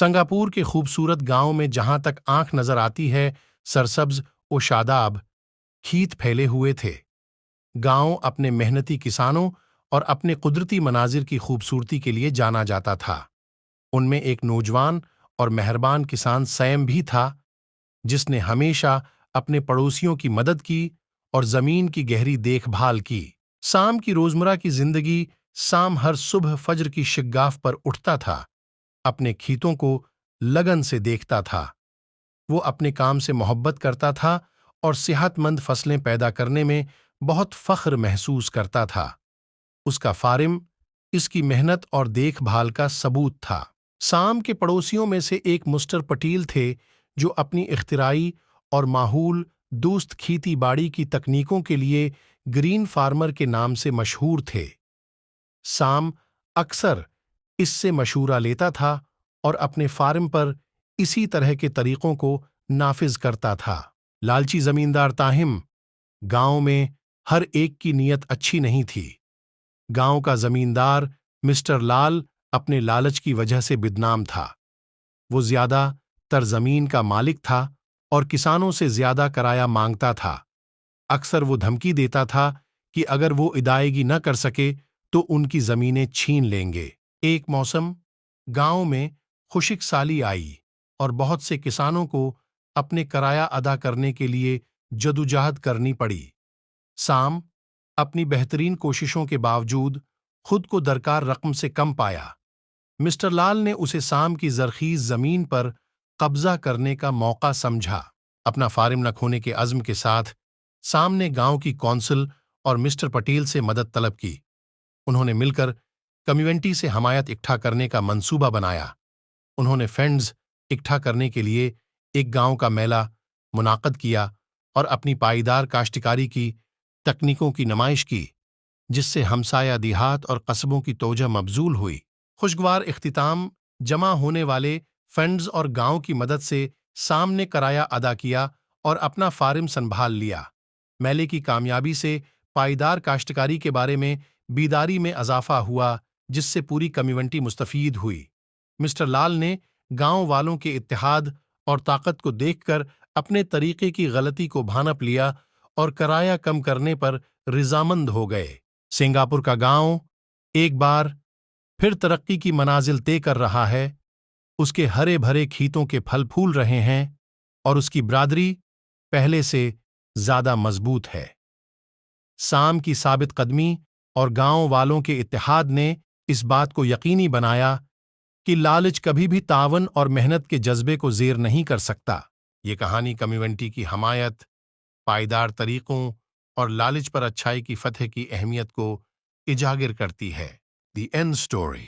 Singapore کے خوبصورت گاؤں میں جہاں تک آنکھ نظر آتی ہے سرسبز و شاداب کھیت پھیلے ہوئے تھے۔ گاؤں اپنے محنتی کسانوں اور اپنے قدرتی مناظر کی خوبصورتی کے لیے جانا جاتا تھا۔ ان میں ایک نوجوان اور مہربان کسان سیم بھی تھا، جس نے ہمیشہ اپنے پڑوسیوں کی مدد کی اور زمین کی گہری دیکھ بھال کی۔ سام کی روزمرہ کی زندگی سام ہر صبح فجر کی شگاف پر اٹھتا تھا، اپنے کھیتوں کو لگن سے دیکھتا تھا۔ وہ اپنے کام سے محبت کرتا تھا اور صحت مند فصلیں پیدا کرنے میں بہت فخر محسوس کرتا تھا۔ اس کا فارم اس کی محنت اور دیکھ بھال کا ثبوت تھا۔ سام کے پڑوسیوں میں سے ایک مسٹر پٹیل تھے، جو اپنی اختراعی اور ماحول دوست کھیتی باڑی کی تکنیکوں کے لیے گرین فارمر کے نام سے مشہور تھے۔ سام اکثر اس سے مشورہ لیتا تھا اور اپنے فارم پر اسی طرح کے طریقوں کو نافذ کرتا تھا۔ لالچی زمیندار تاہم گاؤں میں ہر ایک کی نیت اچھی نہیں تھی۔ گاؤں کا زمیندار مسٹر لال اپنے لالچ کی وجہ سے بدنام تھا۔ وہ زیادہ تر زمین کا مالک تھا اور کسانوں سے زیادہ کرایہ مانگتا تھا۔ اکثر وہ دھمکی دیتا تھا کہ اگر وہ ادائیگی نہ کر سکے تو ان کی زمینیں چھین لیں گے۔ ایک موسم گاؤں میں خشک سالی آئی اور بہت سے کسانوں کو اپنے کرایہ ادا کرنے کے لیے جدوجہد کرنی پڑی۔ سام اپنی بہترین کوششوں کے باوجود خود کو درکار رقم سے کم پایا۔ مسٹر لال نے اسے سام کی زرخیز زمین پر قبضہ کرنے کا موقع سمجھا۔ اپنا فارم نہ کھونے کے عزم کے ساتھ سام نے گاؤں کی کونسل اور مسٹر پٹیل سے مدد طلب کی۔ انہوں نے مل کر کمیونٹی سے حمایت اکٹھا کرنے کا منصوبہ بنایا۔ انہوں نے فنڈز اکٹھا کرنے کے لیے ایک گاؤں کا میلہ منعقد کیا اور اپنی پائیدار کاشتکاری کی تکنیکوں کی نمائش کی، جس سے ہمسایہ دیہات اور قصبوں کی توجہ مبذول ہوئی۔ خوشگوار اختتام جمع ہونے والے فنڈز اور گاؤں کی مدد سے سام نے کرایہ ادا کیا اور اپنا فارم سنبھال لیا۔ میلے کی کامیابی سے پائیدار کاشتکاری کے بارے میں بیداری میں اضافہ ہوا، جس سے پوری کمیونٹی مستفید ہوئی۔ مسٹر لال نے گاؤں والوں کے اتحاد اور طاقت کو دیکھ کر اپنے طریقے کی غلطی کو بھانپ لیا اور کرایہ کم کرنے پر رضامند ہو گئے۔ سنگاپور کا گاؤں ایک بار پھر ترقی کی منازل طے کر رہا ہے۔ اس کے ہرے بھرے کھیتوں کے پھل پھول رہے ہیں اور اس کی برادری پہلے سے زیادہ مضبوط ہے۔ سام کی ثابت قدمی اور گاؤں والوں کے اتحاد نے اس بات کو یقینی بنایا کہ لالچ کبھی بھی تعاون اور محنت کے جذبے کو زیر نہیں کر سکتا۔ یہ کہانی کمیونٹی کی حمایت، پائیدار طریقوں اور لالچ پر اچھائی کی فتح کی اہمیت کو اجاگر کرتی ہے۔ The end story.